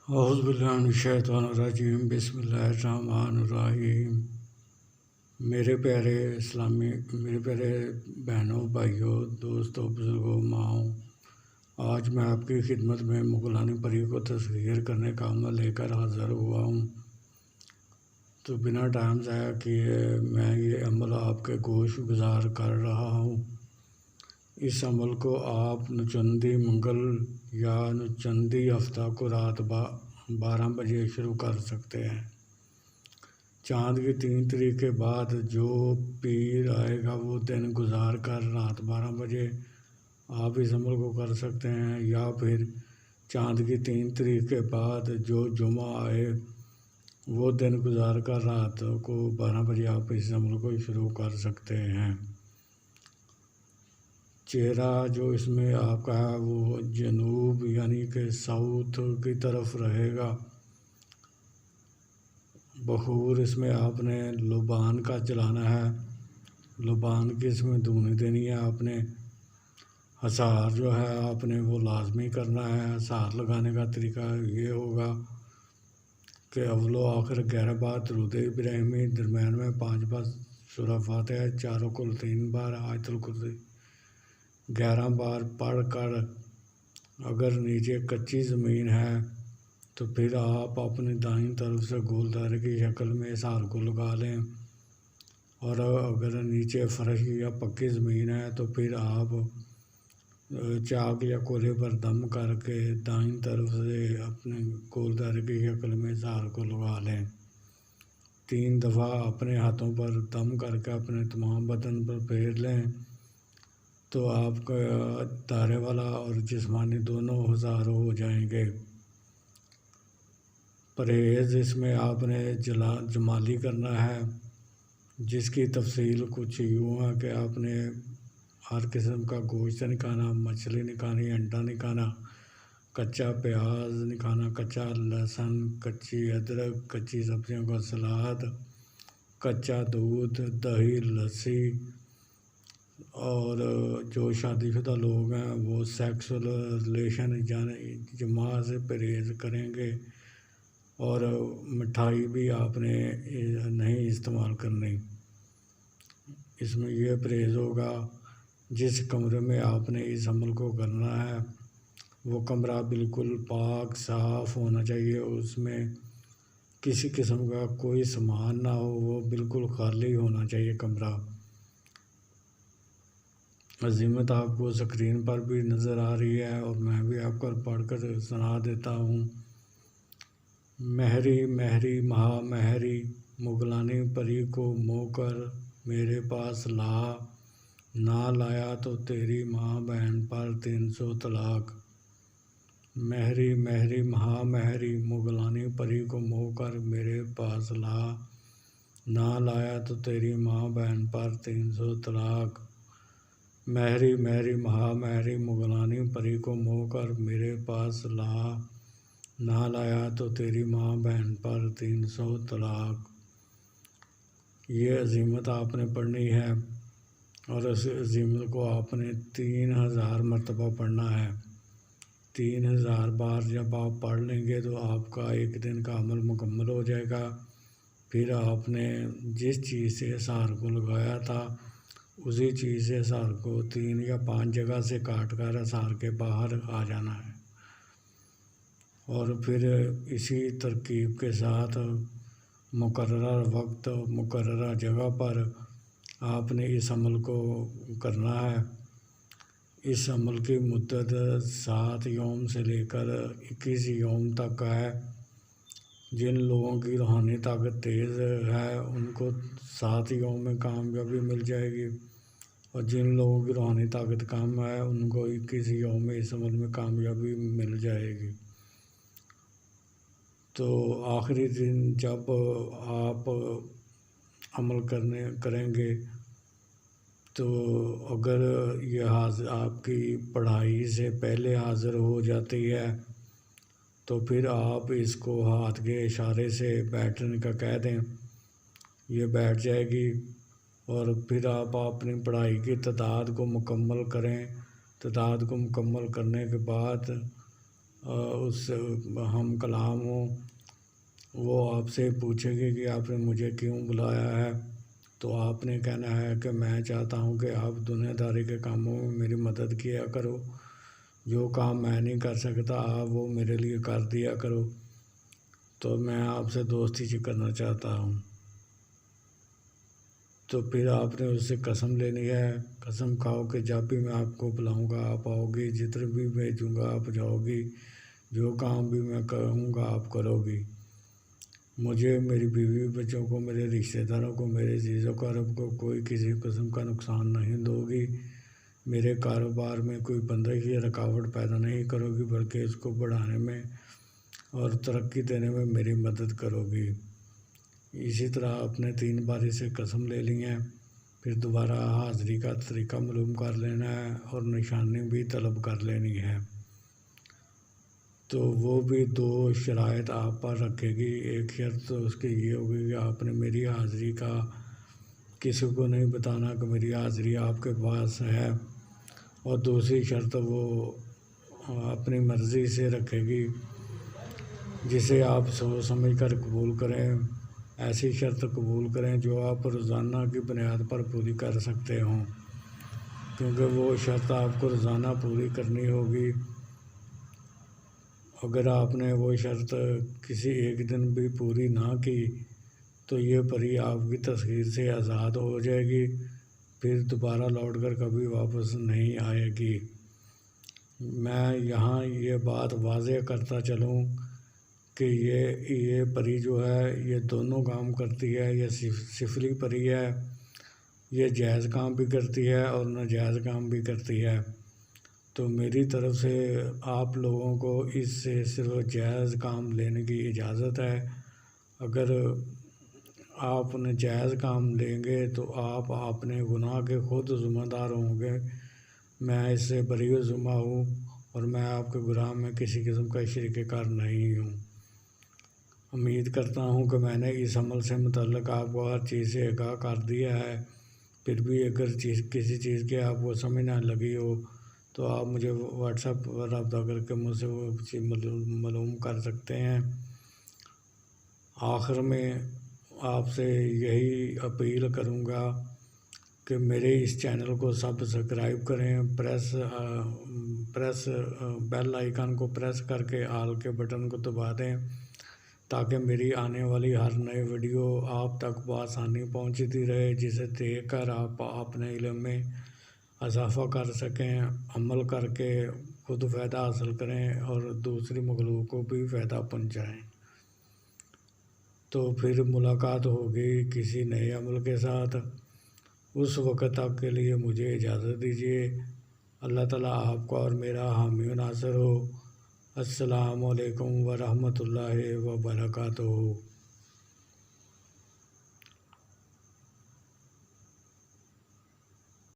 اعوذ باللہ من الشیطان الرجیم، بسم اللہ الرحمن الرحیم۔ میرے پیارے بہنوں، بھائیوں، دوستوں، بزرگوں، ماؤں، آج میں آپ کی خدمت میں مغلانی پری کو تسخیر کرنے کا عمل لے کر حاضر ہوا ہوں۔ تو بنا ٹائم ضائع کیے میں یہ عمل آپ کے گوش گزار کر رہا ہوں۔ اس عمل کو آپ نچندی منگل یا نچندی ہفتہ کو رات 12 بجے شروع کر سکتے ہیں۔ چاند کی 3 تاریخ کے بعد جو پیر آئے گا وہ دن گزار کر رات 12 بجے آپ اس عمل کو کر سکتے ہیں، یا پھر چاند کی 3 تاریخ کے بعد جو جمعہ آئے وہ دن گزار کر رات کو 12 بجے آپ اس عمل کو شروع کر سکتے ہیں۔ چہرہ جو اس میں آپ کا ہے وہ جنوب یعنی کہ ساؤتھ کی طرف رہے گا۔ بخور اس میں آپ نے لبان کا جلانا ہے، لبان کی اس میں دھونی دینی ہے آپ نے۔ حصار جو ہے آپ نے وہ لازمی کرنا ہے۔ حصار لگانے کا طریقہ یہ ہوگا کہ اول و آخر 11 بار درود ابراہیمی، درمیان میں 5 بار سورہ فاتحہ، چاروں کل 3 بار آیت الکرسی 11 بار پڑھ کر، اگر نیچے کچی زمین ہے تو پھر آپ اپنی دائیں طرف سے گول دائرے کی شکل میں حصار کو لگا لیں، اور اگر نیچے فرش یا پکی زمین ہے تو پھر آپ چاک یا کولے پر دم کر کے دائیں طرف سے اپنے گول دائرے کی شکل میں حصار کو لگا لیں۔ 3 دفعہ اپنے ہاتھوں پر دم کر کے اپنے تمام بدن پر پھیر لیں تو آپ کا دائرے والا اور جسمانی دونوں حصار ہو جائیں گے۔ پرہیز اس میں آپ نے جمالی کرنا ہے، جس کی تفصیل کچھ یوں ہے کہ آپ نے ہر قسم کا گوشت نہیں کھانا، مچھلی نہیں کھانی، انڈا نہیں کھانا، کچا پیاز نہیں کھانا، کچا لہسن، کچی ادرک، کچی سبزیوں کا سلاد، کچا دودھ، دہی، لسی، اور جو شادی شدہ لوگ ہیں وہ سیکسول ریلیشن یعنی جماع سے پرہیز کریں گے، اور مٹھائی بھی آپ نے نہیں استعمال کرنی۔ اس میں یہ پرہیز ہوگا، جس کمرے میں آپ نے اس عمل کو کرنا ہے وہ کمرہ بالکل پاک صاف ہونا چاہیے، اس میں کسی قسم کا کوئی سامان نہ ہو، وہ بالکل خالی ہونا چاہیے کمرہ۔ عظیمت آپ کو اسکرین پر بھی نظر آ رہی ہے اور میں بھی آپ کو پڑھ کر سنا دیتا ہوں۔ مہری مہری مہا مہری مغلانی پری کو مو کر میرے پاس لا، نہ لایا تو تیری ماں بہن پر 300 طلاق۔ مہری مہری مہا مہری مغلانی پری کو مو کر میرے پاس لا، نہ لایا تو تیری ماں بہن پر 300 طلاق۔ مہری مہری مہا مہری مغلانی پری کو مو کر میرے پاس لا، نہ لایا تو تیری ماں بہن پر 300 طلاق۔ یہ عظیمت آپ نے پڑھنی ہے، اور اس عظیمت کو آپ نے 3000 مرتبہ پڑھنا ہے۔ 3000 بار جب آپ پڑھ لیں گے تو آپ کا ایک دن کا عمل مکمل ہو جائے گا۔ پھر آپ نے جس چیز سے حصار کو لگایا تھا اسی چیز سے حصار کو 3 یا 5 جگہ سے کاٹ کر حصار کے باہر آ جانا ہے، اور پھر اسی ترکیب کے ساتھ مقررہ وقت مقررہ جگہ پر آپ نے اس عمل کو کرنا ہے۔ اس عمل کی مدت 7 یوم سے لے کر 21 یوم تک ہے۔ جن لوگوں کی روحانی طاقت تیز ہے ان کو 7 یوم میں کامیابی مل جائے گی، اور جن لوگوں کی روحانی طاقت کم ہے ان کو 21 یوم میں اس عمل میں کامیابی مل جائے گی۔ تو آخری دن جب آپ عمل کریں گے تو اگر یہ آپ کی پڑھائی سے پہلے حاضر ہو جاتی ہے تو پھر آپ اس کو ہاتھ کے اشارے سے بیٹھنے کا کہہ دیں، یہ بیٹھ جائے گی، اور پھر آپ اپنی پڑھائی کی تعداد کو مکمل کریں۔ تعداد کو مکمل کرنے کے بعد اس ہم کلام ہوں، وہ آپ سے پوچھے گی کہ آپ نے مجھے کیوں بلایا ہے، تو آپ نے کہنا ہے کہ میں چاہتا ہوں کہ آپ دنیا داری کے کاموں میں میری مدد کیا کرو، جو کام میں نہیں کر سکتا آپ وہ میرے لیے کر دیا کرو، تو میں آپ سے دوستی کرنا چاہتا ہوں۔ تو پھر آپ نے اس سے قسم لینی ہے، قسم کھاؤ کہ جب بھی میں آپ کو بلاؤں گا آپ آؤ گی، جدھر بھی بھیجوں گا آپ جاؤ گی، جو کام بھی میں کہوں گا آپ کرو گی، مجھے، میری بیوی بچوں کو، میرے رشتہ داروں کو، میرے عزیز و اقارب کو کوئی کسی قسم کا نقصان نہیں دو گی، میرے کاروبار میں کوئی بندش یا رکاوٹ پیدا نہیں کرو گی، بلکہ اس کو بڑھانے میں اور ترقی دینے میں میری مدد کرو گی۔ اسی طرح آپ نے 3 بار سے قسم لے لی ہیں، پھر دوبارہ حاضری کا طریقہ معلوم کر لینا ہے اور نشانی بھی طلب کر لینی ہے۔ تو وہ بھی 2 شرائط آپ پر رکھے گی۔ ایک شرط تو اس کی یہ ہوگی کہ آپ نے میری حاضری کا کسی کو نہیں بتانا کہ میری حاضری آپ کے پاس ہے، اور دوسری شرط وہ اپنی مرضی سے رکھے گی جسے آپ سوچ سمجھ کر قبول کریں، ایسی شرط قبول کریں جو آپ روزانہ کی بنیاد پر پوری کر سکتے ہوں، کیونکہ وہ شرط آپ کو روزانہ پوری کرنی ہوگی۔ اگر آپ نے وہ شرط کسی ایک دن بھی پوری نہ کی تو یہ پری آپ کی تسخیر سے آزاد ہو جائے گی، پھر دوبارہ لوٹ کر کبھی واپس نہیں آئے گی۔ میں یہاں یہ بات واضح کرتا چلوں کہ یہ پری جو ہے یہ دونوں کام کرتی ہے، یہ سفلی پری ہے، یہ جائز کام بھی کرتی ہے اور ناجائز کام بھی کرتی ہے۔ تو میری طرف سے آپ لوگوں کو اس سے صرف جائز کام لینے کی اجازت ہے۔ اگر آپ ناجائز کام لیں گے تو آپ اپنے گناہ کے خود ذمہ دار ہوں گے۔ میں اس سے بری ذمہ ہوں اور میں آپ کے گناہ میں کسی قسم کا شریک کار نہیں ہوں۔ امید کرتا ہوں کہ میں نے اس عمل سے متعلق آپ کو ہر چیز سے آگاہ کر دیا ہے۔ پھر بھی اگر کسی چیز کی آپ کو سمجھ نہ لگی ہو تو آپ مجھے واٹس ایپ پر رابطہ کر کے مجھ سے وہ چیز معلوم کر سکتے ہیں۔ آخر میں آپ سے یہی اپیل کروں گا کہ میرے اس چینل کو سبسکرائب کریں، پریس بیل آئیکن کو پریس کر کے آل کے بٹن کو دبا دیں تاکہ میری آنے والی ہر نئی ویڈیو آپ تک بآسانی پہنچتی رہے، جسے دیکھ کر آپ اپنے علم میں اضافہ کر سکیں، عمل کر کے خود فائدہ حاصل کریں اور دوسری مخلوق کو بھی فائدہ پہنچائیں۔ تو پھر ملاقات ہوگی کسی نئے عمل کے ساتھ، اس وقت تک کے لیے مجھے اجازت دیجیے۔ اللہ تعالیٰ آپ کا اور میرا حامی و ناصر ہو۔ السلام علیکم ورحمۃ اللہ وبرکاتہ۔